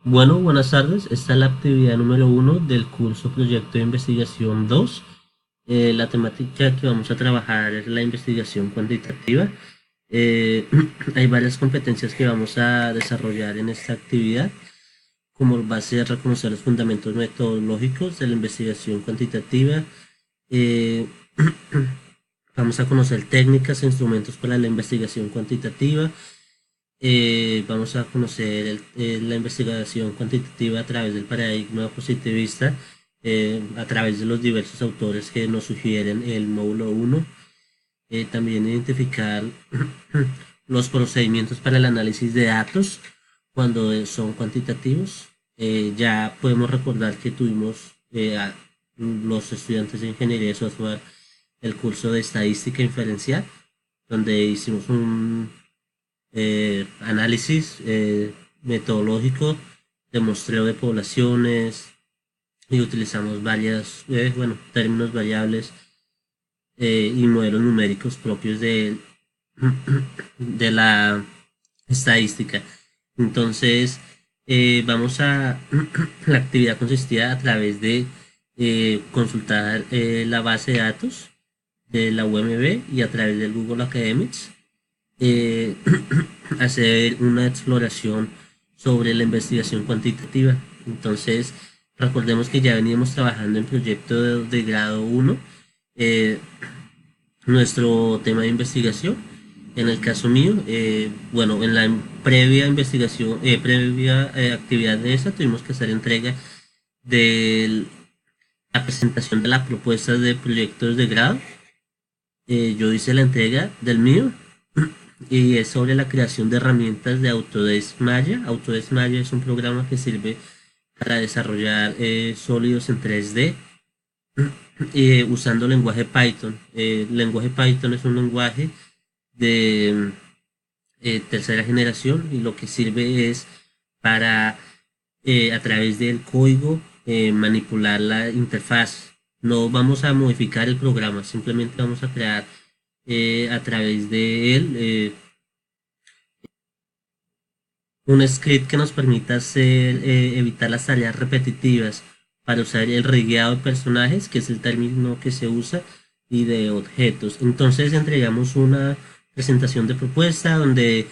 Bueno, buenas tardes. Esta es la actividad número uno del curso Proyecto de Investigación 2. La temática que vamos a trabajar es la investigación cuantitativa. Eh, Hay varias competencias que vamos a desarrollar en esta actividad, como base a reconocer los fundamentos metodológicos de la investigación cuantitativa. Eh, Vamos a conocer técnicas e instrumentos para la investigación cuantitativa. Vamos a conocer la investigación cuantitativa a través del paradigma positivista, a través de los diversos autores que nos sugieren el módulo uno. También identificar los procedimientos para el análisis de datos cuando son cuantitativos. Ya podemos recordar que tuvimos a los estudiantes de ingeniería de software el curso de estadística inferencial, donde hicimos un análisis metodológico de muestreo de poblaciones y utilizamos varias, términos variables y modelos numéricos propios de la estadística. Entonces, la actividad consistía a través de consultar la base de datos de la UMB y a través del Google Academics eh, hacer una exploración sobre la investigación cuantitativa. Entonces, recordemos que ya veníamos trabajando en proyectos de grado uno, eh, nuestro tema de investigación. En el caso mío, en la previa investigación, previa actividad de esa, tuvimos que hacer entrega de la presentación de la propuesta de proyectos de grado. Yo hice la entrega del mío y es sobre la creación de herramientas de Autodesk Maya. Autodesk Maya es un programa que sirve para desarrollar sólidos en 3D usando lenguaje Python. El lenguaje Python es un lenguaje de tercera generación y lo que sirve es para a través del código manipular la interfaz. No vamos a modificar el programa, simplemente vamos a crear a través de él un script que nos permita evitar las tareas repetitivas para usar el rigueado de personajes, que es el término que se usa, y de objetos. Entonces entregamos una presentación de propuesta donde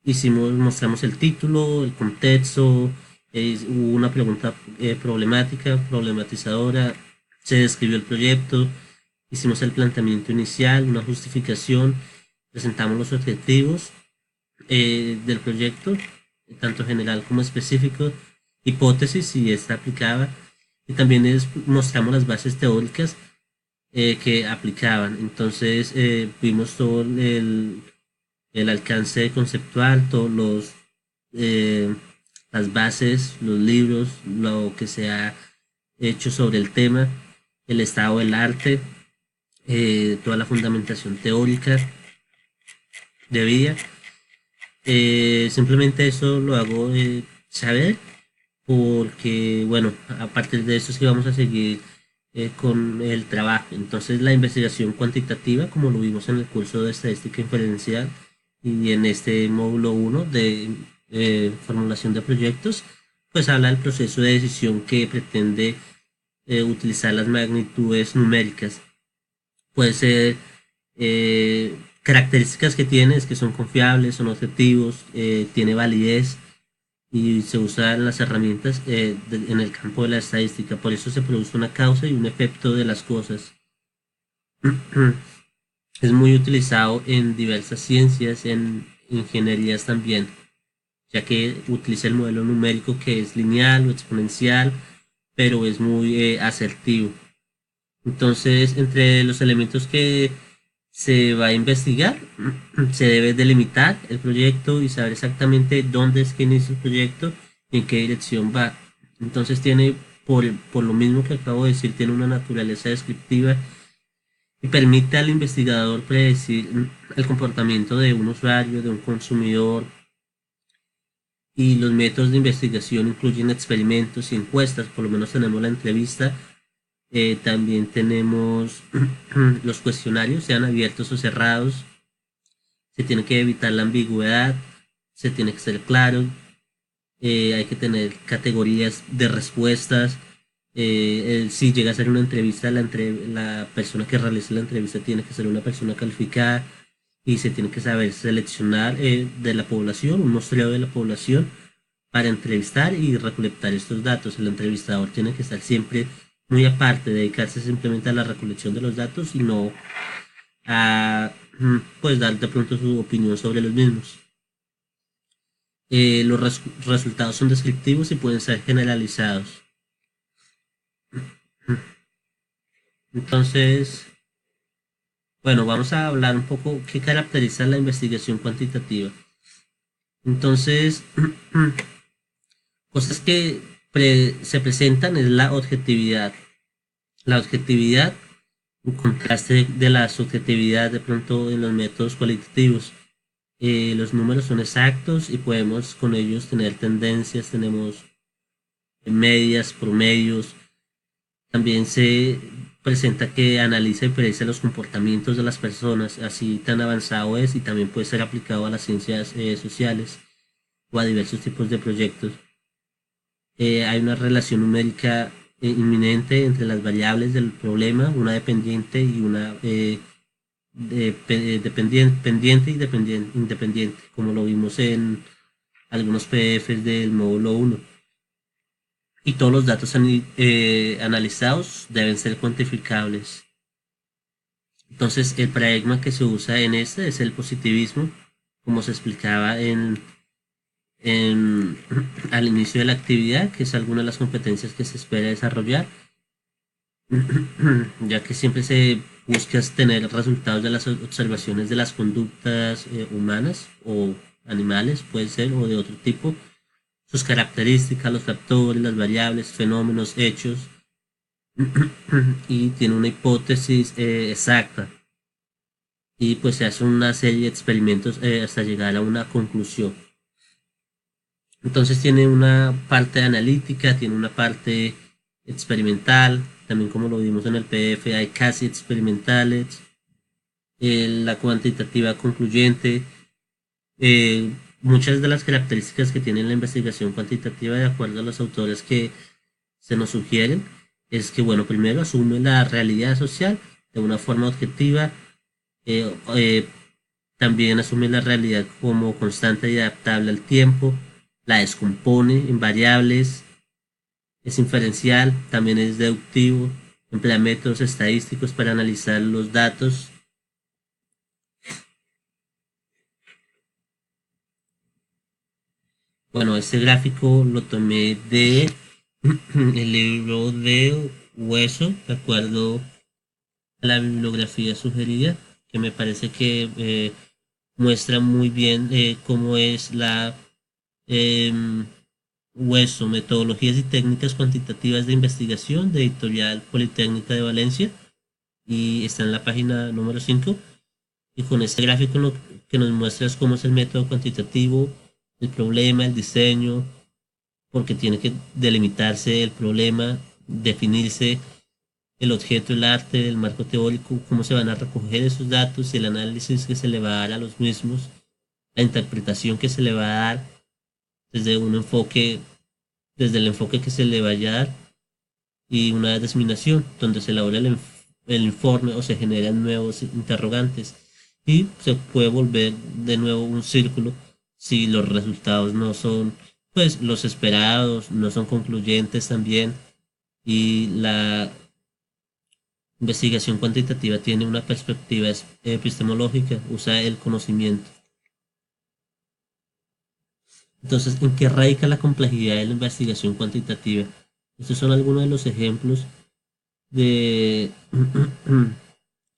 mostramos el título, el contexto, hubo una pregunta problematizadora, se describió el proyecto, hicimos el planteamiento inicial, una justificación, presentamos los objetivos del proyecto, tanto general como específico, hipótesis si está aplicada, y también mostramos las bases teóricas que aplicaban. Entonces vimos todo el alcance conceptual, todos eh, las bases, los libros, lo que se ha hecho sobre el tema, el estado del arte, toda la fundamentación teórica de vida. Simplemente eso lo hago saber porque, bueno, a partir de eso sí vamos a seguir con el trabajo. Entonces la investigación cuantitativa, como lo vimos en el curso de estadística inferencial y en este módulo uno de formulación de proyectos, pues habla del proceso de decisión que pretende utilizar las magnitudes numéricas. Puede ser características que tiene es que son confiables, son objetivos, tiene validez y se usan las herramientas en el campo de la estadística. Por eso se produce una causa y un efecto de las cosas. Es muy utilizado en diversas ciencias, en ingenierías también, ya que utiliza el modelo numérico que es lineal o exponencial, pero es muy asertivo. Entonces, entre los elementos que se va a investigar, se debe delimitar el proyecto y saber exactamente dónde es que inicia el proyecto y en qué dirección va. Entonces tiene, por lo mismo que acabo de decir, tiene una naturaleza descriptiva y permite al investigador predecir el comportamiento de un usuario, de un consumidor, y los métodos de investigación incluyen experimentos y encuestas. Por lo menos tenemos la entrevista. También tenemos los cuestionarios, sean abiertos o cerrados. Se tiene que evitar la ambigüedad, se tiene que ser claro. hay que tener categorías de respuestas. Si llega a ser una entrevista, la persona que realiza la entrevista tiene que ser una persona calificada y se tiene que saber seleccionar de la población, un muestreo de la población para entrevistar y recolectar estos datos. El entrevistador tiene que estar siempre muy aparte, dedicarse simplemente a la recolección de los datos y no a pues dar de pronto su opinión sobre los mismos. Los resultados son descriptivos y pueden ser generalizados. Entonces, bueno, vamos a hablar un poco qué caracteriza la investigación cuantitativa. Entonces, cosas que se presentan es la objetividad. La objetividad, un contraste de la subjetividad de pronto en los métodos cualitativos. Los números son exactos y podemos con ellos tener tendencias, tenemos medias, promedios. También se presenta que analiza y predice los comportamientos de las personas, así tan avanzado es y también puede ser aplicado a las ciencias sociales o a diversos tipos de proyectos. Hay una relación numérica inminente entre las variables del problema, una dependiente y una pendiente y independiente, como lo vimos en algunos PDFs del módulo 1. Y todos los datos analizados deben ser cuantificables. Entonces, el paradigma que se usa en este es el positivismo, como se explicaba al inicio de la actividad, que es alguna de las competencias que se espera desarrollar, ya que siempre se busca tener resultados de las observaciones de las conductas humanas o animales, puede ser, o de otro tipo, sus características, los factores, las variables, fenómenos, hechos, y tiene una hipótesis exacta. Y pues se hace una serie de experimentos hasta llegar a una conclusión. Entonces tiene una parte analítica, tiene una parte experimental, también como lo vimos en el PDF hay casi experimentales, la cuantitativa concluyente, muchas de las características que tiene la investigación cuantitativa de acuerdo a los autores que se nos sugieren es que, bueno, primero asume la realidad social de una forma objetiva, eh, eh, también asume la realidad como constante y adaptable al tiempo, la descompone en variables, es inferencial, también es deductivo, emplea métodos estadísticos para analizar los datos. Bueno, este gráfico lo tomé de el libro de Hueso, de acuerdo a la bibliografía sugerida, que me parece que muestra muy bien cómo es la Hueso, metodologías y técnicas cuantitativas de investigación de Editorial Politécnica de Valencia, y está en la página número 5. Y con este gráfico lo que nos muestra es cómo es el método cuantitativo, el problema, el diseño, porque tiene que delimitarse el problema, definirse el objeto, el arte, el marco teórico, cómo se van a recoger esos datos, el análisis que se le va a dar a los mismos, la interpretación que se le va a dar desde un enfoque, desde el enfoque que se le vaya a dar, y una diseminación donde se elabora el informe o se generan nuevos interrogantes y se puede volver de nuevo un círculo si los resultados no son pues los esperados, no son concluyentes también, y la investigación cuantitativa tiene una perspectiva epistemológica, usa el conocimiento. Entonces, ¿en qué radica la complejidad de la investigación cuantitativa? Estos son algunos de los ejemplos de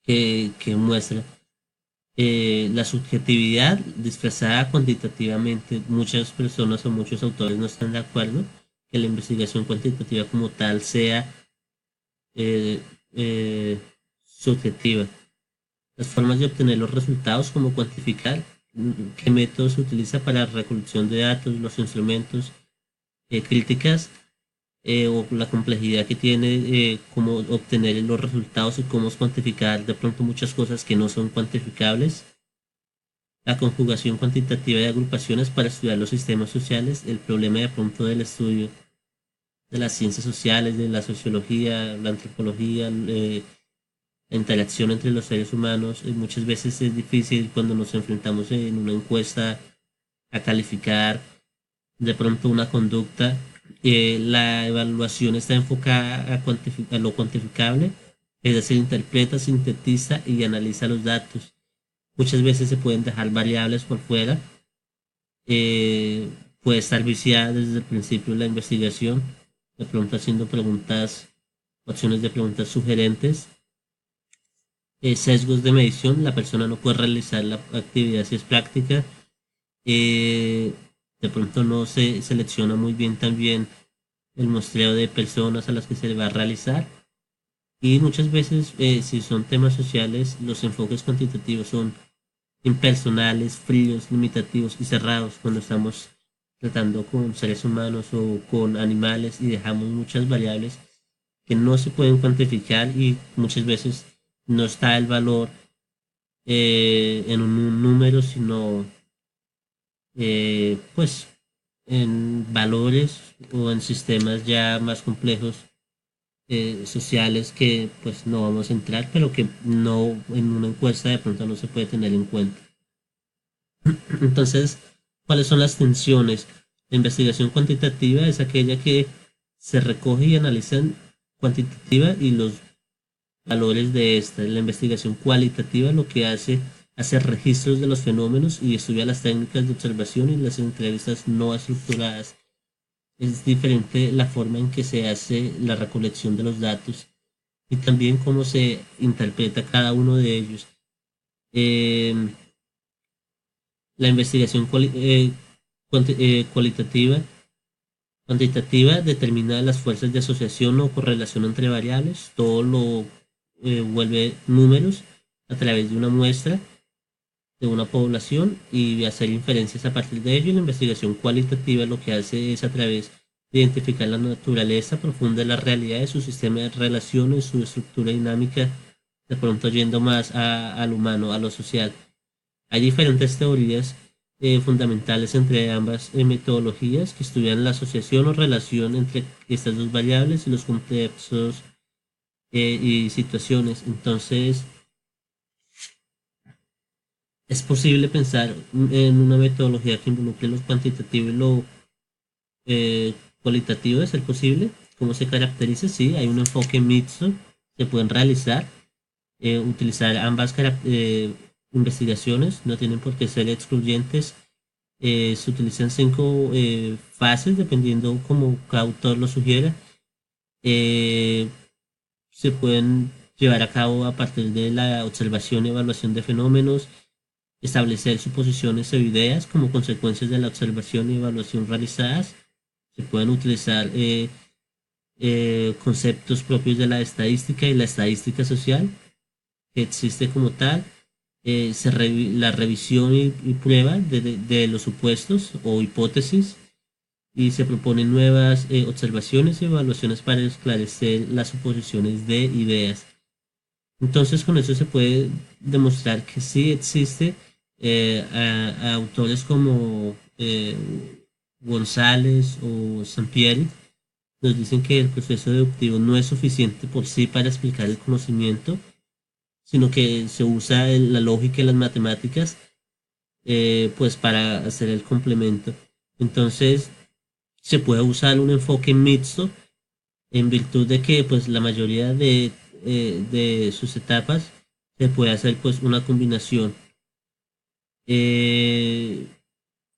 que muestra la subjetividad disfrazada cuantitativamente. Muchas personas o muchos autores no están de acuerdo que la investigación cuantitativa como tal sea eh, subjetiva. Las formas de obtener los resultados, como cuantificar, qué método se utiliza para la recolección de datos, los instrumentos, críticas, o la complejidad que tiene cómo obtener los resultados y cómo cuantificar de pronto muchas cosas que no son cuantificables. la conjugación cuantitativa de agrupaciones para estudiar los sistemas sociales, el problema de pronto del estudio de las ciencias sociales, de la sociología, la antropología, la interacción entre los seres humanos. Muchas veces es difícil cuando nos enfrentamos en una encuesta a calificar de pronto una conducta. La evaluación está enfocada a lo cuantificable, es decir, interpreta, sintetiza y analiza los datos. Muchas veces se pueden dejar variables por fuera. eh, Puede estar viciada desde el principio de la investigación, de pronto haciendo preguntas, opciones de preguntas sugerentes. Sesgos de medición, la persona no puede realizar la actividad si es práctica. Eh, de pronto no se selecciona muy bien también el muestreo de personas a las que se le va a realizar. Y muchas veces, si son temas sociales, los enfoques cuantitativos son impersonales, fríos, limitativos y cerrados cuando estamos tratando con seres humanos o con animales y dejamos muchas variables que no se pueden cuantificar y muchas veces no está el valor en un número, sino pues en valores o en sistemas ya más complejos sociales que pues no vamos a entrar, pero que no en una encuesta de pronto no se puede tener en cuenta. Entonces, ¿cuáles son las tensiones? La investigación cuantitativa es aquella que se recoge y analiza cuantitativa y los valores de esta. La investigación cualitativa lo que hace registros de los fenómenos y estudia las técnicas de observación y las entrevistas no estructuradas. Es diferente la forma en que se hace la recolección de los datos y también cómo se interpreta cada uno de ellos. Eh, la investigación cualitativa, cuantitativa determina las fuerzas de asociación o correlación entre variables, todo lo vuelve números a través de una muestra de una población y hacer inferencias a partir de ello. Y la investigación cualitativa lo que hace es a través de identificar la naturaleza profunda de la realidad, de su sistema de relaciones, su estructura dinámica, de pronto yendo más al humano, a lo social. Hay diferentes teorías fundamentales entre ambas metodologías que estudian la asociación o relación entre estas dos variables y los contextos y situaciones. Entonces, es posible pensar en una metodología que involucre lo cuantitativo y lo cualitativo, ¿de ser posible? ¿Cómo se caracteriza? Sí, hay un enfoque mixto, se pueden realizar, utilizar ambas investigaciones, no tienen por qué ser excluyentes. Se utilizan 5 fases, dependiendo como cada autor lo sugiera. Eh, Se pueden llevar a cabo a partir de la observación y evaluación de fenómenos, establecer suposiciones o ideas como consecuencias de la observación y evaluación realizadas. Se pueden utilizar conceptos propios de la estadística y la estadística social, que existe como tal. La revisión y prueba de los supuestos o hipótesis y se proponen nuevas observaciones y evaluaciones para esclarecer las suposiciones de ideas. Entonces con eso se puede demostrar que sí existe a autores como González o Sampieri nos dicen que el proceso deductivo no es suficiente por sí para explicar el conocimiento, sino que se usa la lógica y las matemáticas pues para hacer el complemento. Entonces se puede usar un enfoque mixto en virtud de que pues la mayoría de sus etapas se puede hacer pues una combinación eh,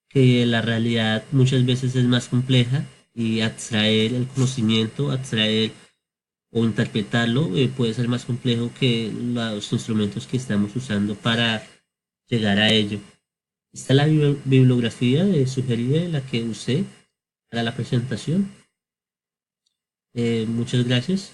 que la realidad muchas veces es más compleja y abstraer el conocimiento, abstraer o interpretarlo puede ser más complejo que los instrumentos que estamos usando para llegar a ello. Esta es la bibliografía sugerida de la que usé para la presentación. Muchas gracias.